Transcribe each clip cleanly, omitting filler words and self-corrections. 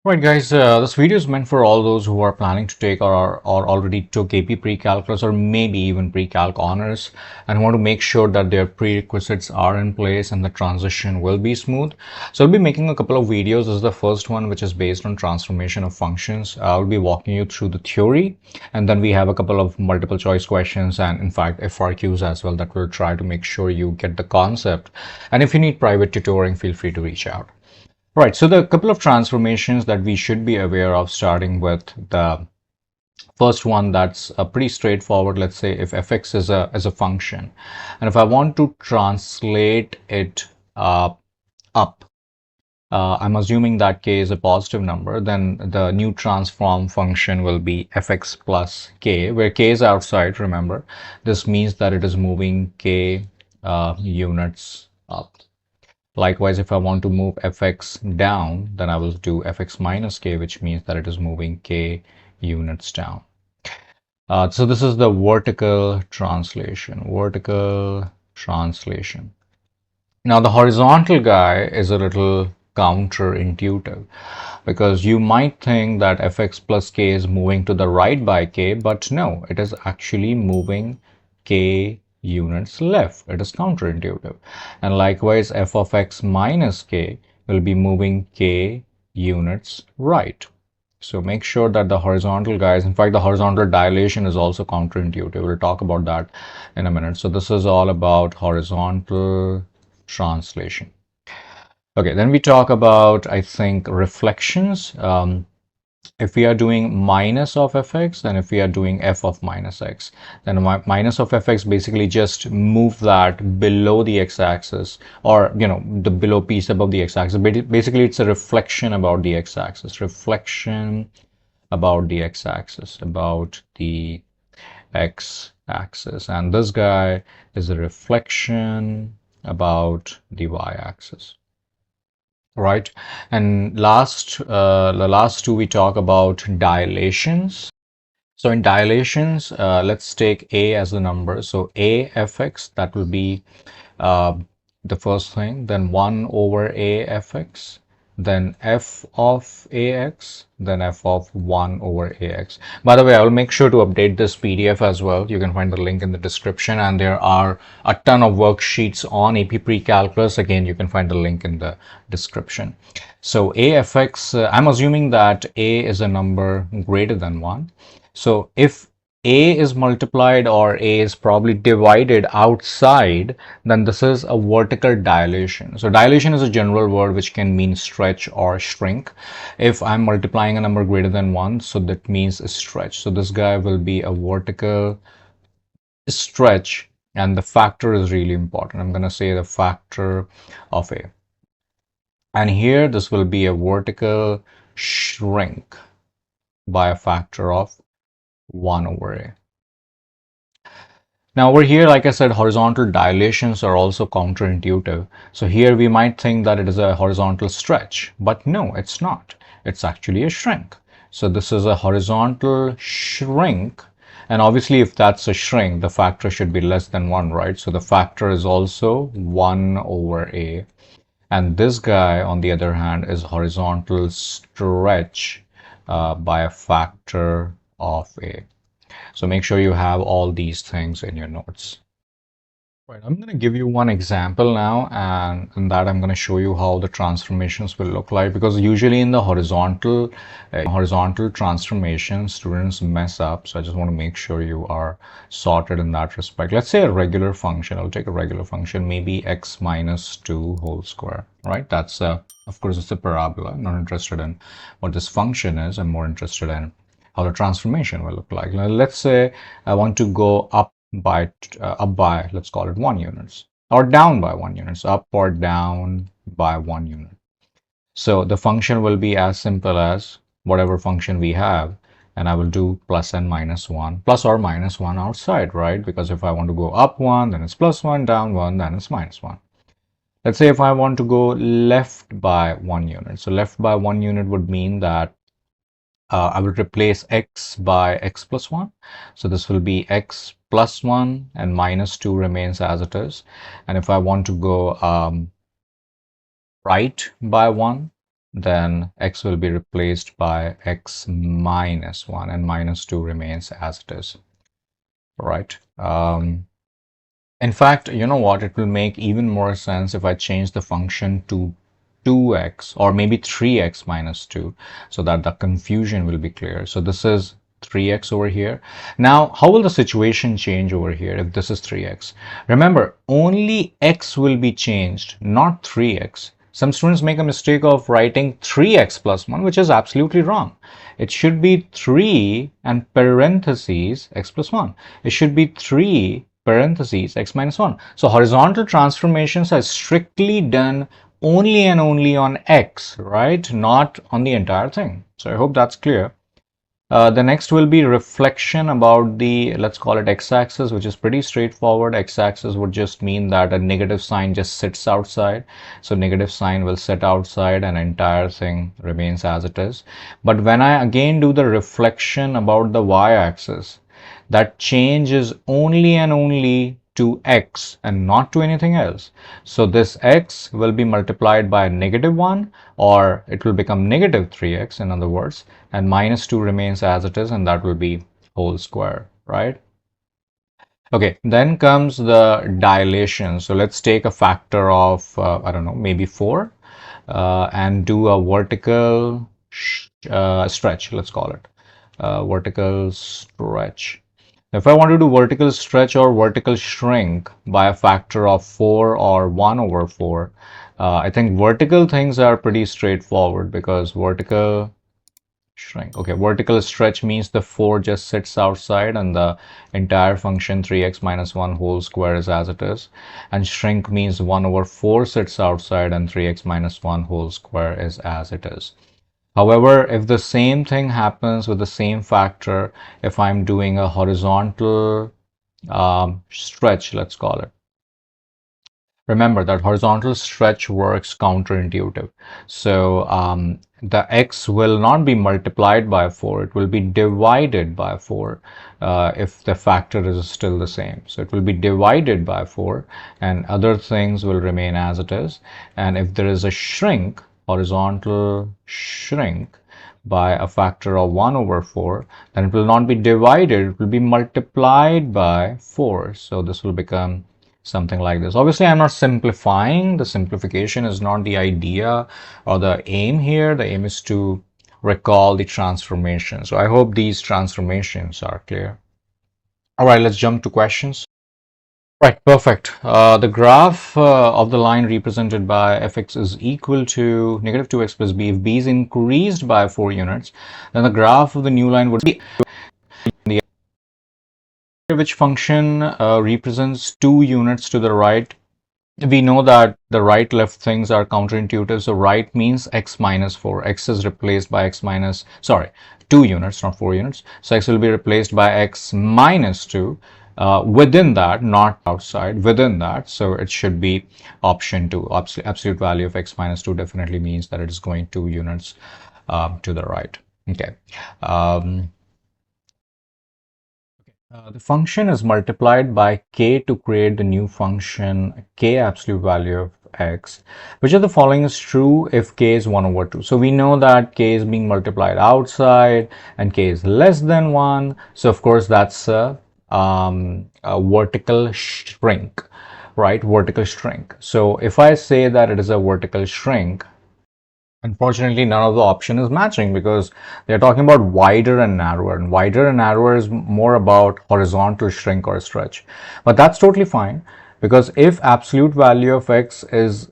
Right, guys, this video is meant for all those who are planning to take or already took AP Precalculus or maybe even Precalc honors and want to make sure that their prerequisites are in place and the transition will be smooth. So I'll be making a couple of videos. This is the first one, which is based on transformation of functions. I'll be walking you through the theory, and then we have a couple of multiple choice questions and in fact FRQs as well that will try to make sure you get the concept. And if you need private tutoring, feel free to reach out. Right, so there are a couple of transformations that we should be aware of, starting with the first one that's pretty straightforward. Let's say if fx is a function, and if I want to translate it up, I'm assuming that k is a positive number, then the new transform function will be fx plus k, where k is outside, remember. This means that it is moving k units up. Likewise, if I want to move fx down, then I will do fx minus k, which means that it is moving k units down. So this is the vertical translation. Now the horizontal guy is a little counterintuitive, because you might think that fx plus k is moving to the right by k, but no, it is actually moving k units left. It is counterintuitive. And likewise, f of x minus k will be moving k units right. So make sure that the horizontal guys, in fact, the horizontal dilation is also counterintuitive. We'll talk about that in a minute. So this is all about horizontal translation. Okay, then we talk about, I think, reflections. If we are doing minus of fx, then if we are doing f of minus x, then minus of fx basically just move that below the x-axis, or the below piece above the x-axis. Basically, it's a reflection about the x-axis. Reflection about the x-axis, and this guy is a reflection about the y-axis. Right, and the last two we talk about dilations. So in dilations, let's take a as the number. So a fx, that will be the first thing, then 1 over a fx, then f of ax, then f of 1 over ax. By the way, I will make sure to update this PDF as well. You can find the link in the description, and there are a ton of worksheets on AP Precalculus. Again, you can find the link in the description. So afx, I'm assuming that a is a number greater than 1. So if a is multiplied or a is probably divided outside, then this is a vertical dilation. So dilation is a general word which can mean stretch or shrink. If I'm multiplying a number greater than 1, so that means a stretch. So this guy will be a vertical stretch, and the factor is really important. I'm going to say the factor of a. And here this will be a vertical shrink by a factor of 1 over a. Now over here, like I said, horizontal dilations are also counterintuitive. So here we might think that it is a horizontal stretch, but no, it's not. It's actually a shrink. So this is a horizontal shrink. And obviously, if that's a shrink, the factor should be less than 1, right? So the factor is also 1 over a. And this guy, on the other hand, is horizontal stretch by a factor of a. So make sure you have all these things in your notes. Right, I'm going to give you one example now, and in that I'm going to show you how the transformations will look like, because usually in the horizontal transformation, students mess up. So I just want to make sure you are sorted in that respect. Let's say a regular function. I'll take a regular function, maybe x minus 2 whole square, right? That's of course, it's a parabola. I'm not interested in what this function is. I'm more interested in how the transformation will look like. Now, let's say I want to go up by let's call it 1 units, or down by 1 units, up or down by 1 unit. So the function will be as simple as whatever function we have, and I will do plus and minus 1, plus or minus 1 outside, right? Because if I want to go up 1, then it's plus 1, down 1, then it's minus 1. Let's say if I want to go left by 1 unit. So left by 1 unit would mean that I will replace x by x plus 1. So this will be x plus 1, and minus 2 remains as it is. And if I want to go right by 1, then x will be replaced by x minus 1 and minus 2 remains as it is, right? In fact, you know what? It will make even more sense if I change the function to 2x or maybe 3x minus 2 so that the confusion will be clear. So this is 3x over here. Now, how will the situation change over here if this is 3x? Remember, only x will be changed, not 3x. Some students make a mistake of writing 3x plus 1, which is absolutely wrong. It should be 3 and parentheses x plus 1. It should be 3 parentheses x minus 1. So horizontal transformations are strictly done only and only on x, right? Not on the entire thing. So I hope that's clear. The next will be reflection about the, let's call it x-axis, which is pretty straightforward. X-axis would just mean that a negative sign just sits outside. So negative sign will sit outside and entire thing remains as it is. But when I again do the reflection about the y-axis, that change is only and only to x and not to anything else. So this x will be multiplied by -1, or it will become -3x in other words, and minus 2 remains as it is, and that will be whole square, right? Okay, then comes the dilation. So let's take a factor of, I don't know, maybe 4 and do a vertical stretch, let's call it. Vertical stretch. If I want to do vertical stretch or vertical shrink by a factor of 4 or 1 over 4, I think vertical things are pretty straightforward because vertical shrink. Okay, vertical stretch means the 4 just sits outside and the entire function 3x minus 1 whole square is as it is. And shrink means 1 over 4 sits outside and 3x minus 1 whole square is as it is. However, if the same thing happens with the same factor, if I'm doing a horizontal stretch, let's call it. Remember that horizontal stretch works counterintuitive. So the x will not be multiplied by 4, it will be divided by 4 if the factor is still the same. So it will be divided by 4 and other things will remain as it is. And if there is a shrink, horizontal shrink by a factor of 1 over 4, then it will not be divided, it will be multiplied by 4. So this will become something like this. Obviously, I'm not simplifying. The simplification is not the idea or the aim here. The aim is to recall the transformation. So I hope these transformations are clear. All right, let's jump to questions. Right, perfect. The graph of the line represented by fx is equal to -2x plus b. If b is increased by 4 units, then the graph of the new line would be the which function represents 2 units to the right. We know that the right left things are counterintuitive. So right means x minus 4. X is replaced by x minus, sorry, 2 units, not 4 units. So x will be replaced by x minus 2. Within that, not outside, within that. So it should be option 2. Absolute value of x minus 2 definitely means that it is going 2 units to the right. Okay. The function is multiplied by k to create the new function k absolute value of x. Which of the following is true if k is 1 over 2? So we know that k is being multiplied outside and k is less than 1. So of course that's a vertical shrink, right? Vertical shrink. So if I say that it is a vertical shrink, unfortunately, none of the option is matching because they're talking about wider and narrower, and wider and narrower is more about horizontal shrink or stretch. But that's totally fine because if absolute value of x is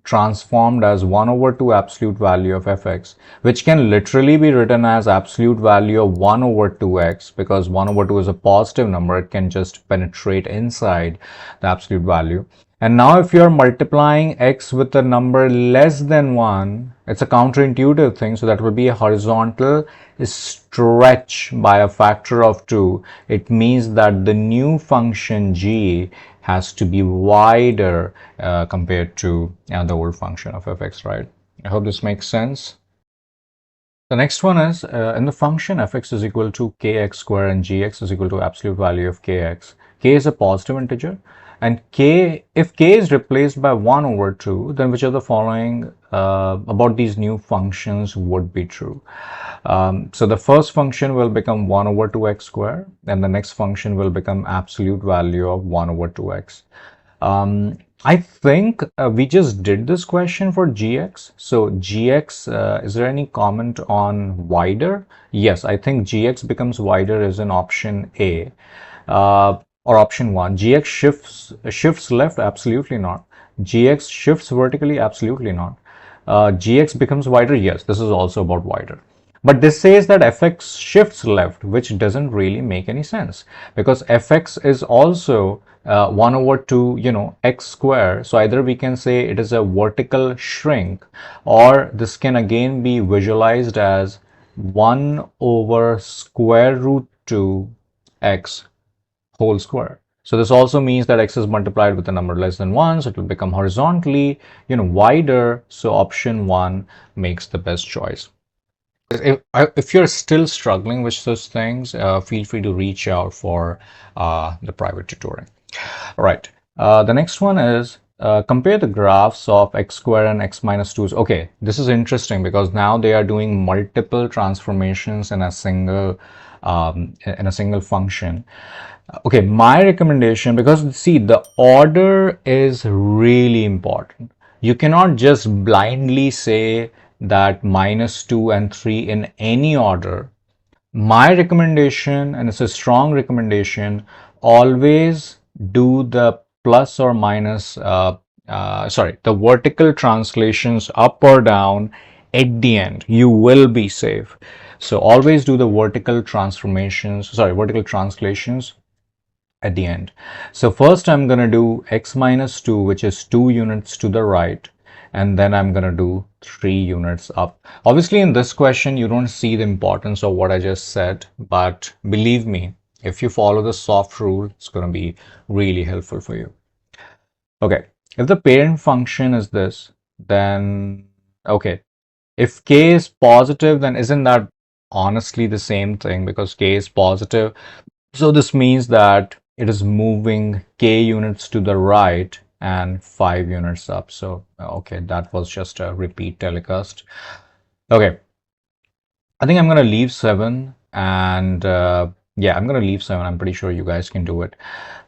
transformed as 1 over 2 absolute value of fx, which can literally be written as absolute value of 1 over 2x, because 1 over 2 is a positive number, it can just penetrate inside the absolute value. And now if you're multiplying x with a number less than 1, it's a counterintuitive thing. So that will be a horizontal stretch by a factor of 2. It means that the new function g has to be wider compared to the old function of fx, right? I hope this makes sense. The next one is in the function fx is equal to kx square and gx is equal to absolute value of kx. K is a positive integer. And k, if k is replaced by 1 over 2, then which of the following about these new functions would be true. So the first function will become 1 over 2x squared, and the next function will become absolute value of 1 over 2x. I think we just did this question for gx. So gx, is there any comment on wider? Yes, I think gx becomes wider is in option A, or option 1. Gx shifts left? Absolutely not. Gx shifts vertically? Absolutely not. Gx becomes wider? Yes, this is also about wider. But this says that fx shifts left, which doesn't really make any sense, because fx is also 1 over 2, x square. So either we can say it is a vertical shrink, or this can again be visualized as 1 over square root 2 x whole square. So this also means that x is multiplied with a number less than 1, so it will become horizontally, wider. So option 1 makes the best choice. If you're still struggling with those things, feel free to reach out for the private tutoring. All right. The next one is compare the graphs of x squared and x minus 2. Okay, this is interesting because now they are doing multiple transformations in a single function. Okay, my recommendation, because see, the order is really important. You cannot just blindly say that minus 2 and 3 in any order. My recommendation, and it's a strong recommendation, always do the plus or minus, the vertical translations up or down at the end. You will be safe. So always do the vertical translations at the end. So first I'm going to do x minus 2, which is 2 units to the right, and then I'm going to do 3 units up. Obviously in this question you don't see the importance of what I just said, but believe me, if you follow the soft rule, it's going to be really helpful for you. Okay, if the parent function is this, then okay, if k is positive, then isn't that honestly the same thing, because k is positive? So this means that it is moving k units to the right and 5 units up. So, okay, that was just a repeat telecast. Okay, I think I'm going to leave 7, and yeah, I'm going to leave 7. I'm pretty sure you guys can do it.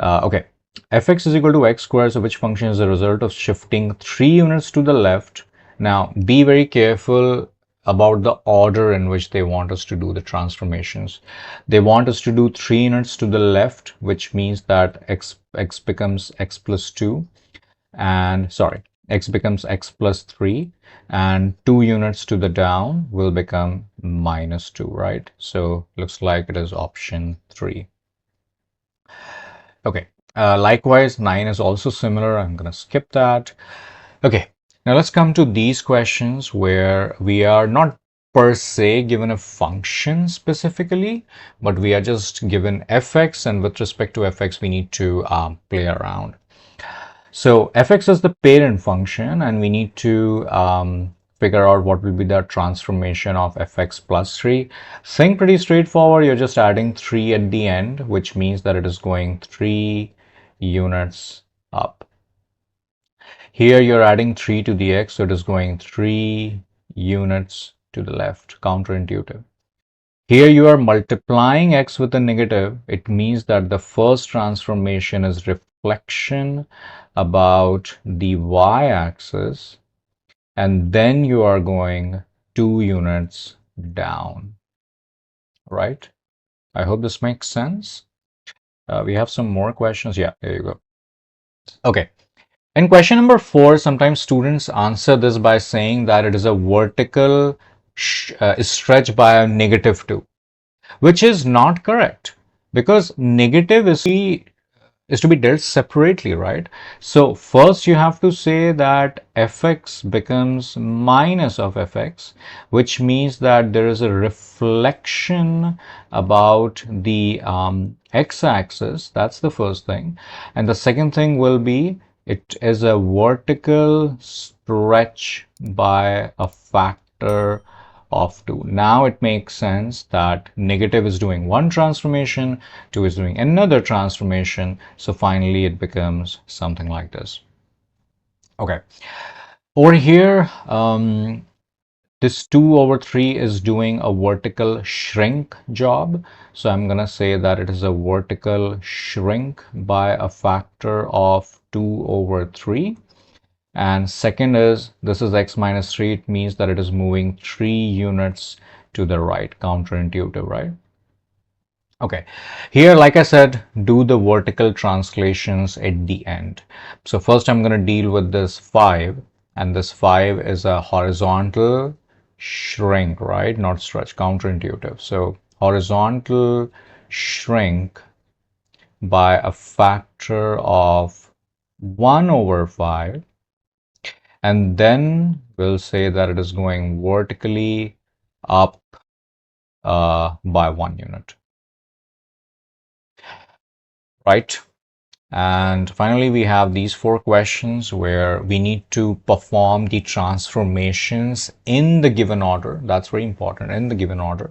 Okay, fx is equal to x squared. So which function is the result of shifting 3 units to the left? Now, be very careful about the order in which they want us to do the transformations. They want us to do 3 units to the left, which means that x becomes x plus 2, and sorry, x becomes x plus 3, and 2 units to the down will become minus 2, right? So looks like it is option 3. Okay, likewise 9 is also similar. I'm gonna skip that. Okay, now let's come to these questions where we are not per se given a function specifically, but we are just given fx, and with respect to fx we need to play around. So fx is the parent function, and we need to figure out what will be the transformation of fx plus 3. Think pretty straightforward. You're just adding 3 at the end, which means that it is going 3 units up. Here you're adding 3 to the x, so it is going 3 units to the left. Counterintuitive. Here you are multiplying x with a negative. It means that the first transformation is reflection about the y-axis, and then you are going 2 units down, right? I hope this makes sense. We have some more questions. Yeah, there you go. Okay. In question number 4, sometimes students answer this by saying that it is a vertical stretch by a negative 2, which is not correct, because negative is to be dealt separately, right? So first you have to say that fx becomes minus of fx, which means that there is a reflection about the x-axis. That's the first thing. And the second thing will be it is a vertical stretch by a factor of 2. Now it makes sense that negative is doing one transformation, 2 is doing another transformation. So finally it becomes something like this. Okay. Over here, this 2 over 3 is doing a vertical shrink job. So I'm going to say that it is a vertical shrink by a factor of 2 over 3. And second is, this is x minus 3. It means that it is moving 3 units to the right. Counterintuitive, right? Okay, here, like I said, do the vertical translations at the end. So first I'm going to deal with this 5, and this 5 is a horizontal shrink, right? Not stretch, counterintuitive. So horizontal shrink by a factor of 1 over 5, and then we'll say that it is going vertically up by 1 unit, right? And finally, we have these 4 questions where we need to perform the transformations in the given order. That's very important, in the given order.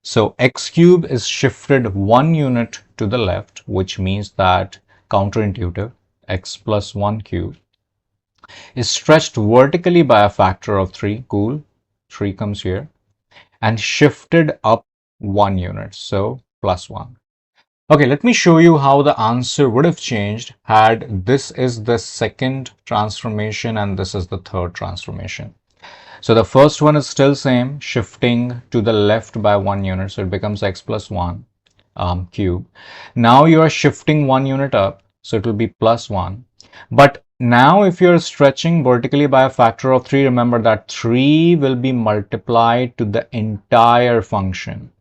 So x cube is shifted 1 unit to the left, which means that counterintuitive, x plus 1 cube is stretched vertically by a factor of 3. Cool. 3 comes here. And shifted up 1 unit. So plus 1. Okay, let me show you how the answer would have changed had this is the second transformation and this is the third transformation. So the first one is still same, shifting to the left by 1 unit. So it becomes x plus 1 cube. Now you are shifting 1 unit up. So it will be plus 1. But now if you're stretching vertically by a factor of 3, remember that 3 will be multiplied to the entire function.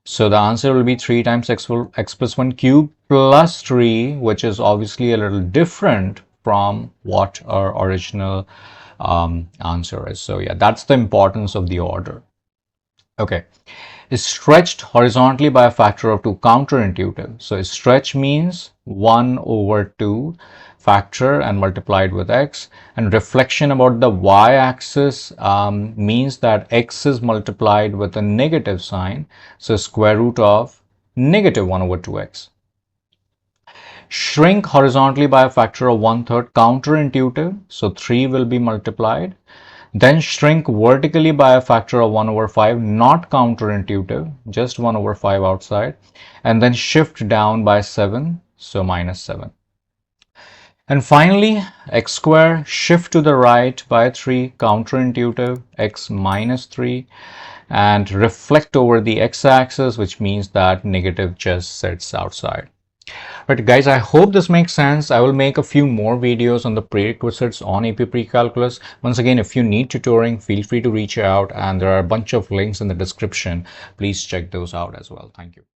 So the answer will be 3 times x plus 1 cube plus 3, which is obviously a little different from what our original answer is. So yeah, that's the importance of the order. Okay, is stretched horizontally by a factor of 2, counterintuitive. So stretch means 1 over 2 factor and multiplied with x, and reflection about the y-axis means that x is multiplied with a negative sign, so square root of negative 1 over 2x. Shrink horizontally by a factor of 1/3, counterintuitive, so 3 will be multiplied. Then shrink vertically by a factor of 1 over 5, not counterintuitive, just 1 over 5 outside. And then shift down by 7, so minus 7. And finally, x square, shift to the right by 3, counterintuitive, x minus 3. And reflect over the x-axis, which means that negative just sits outside. But guys, I hope this makes sense. I will make a few more videos on the prerequisites on AP Precalculus. Once again, if you need tutoring, feel free to reach out, and there are a bunch of links in the description. Please check those out as well. Thank you.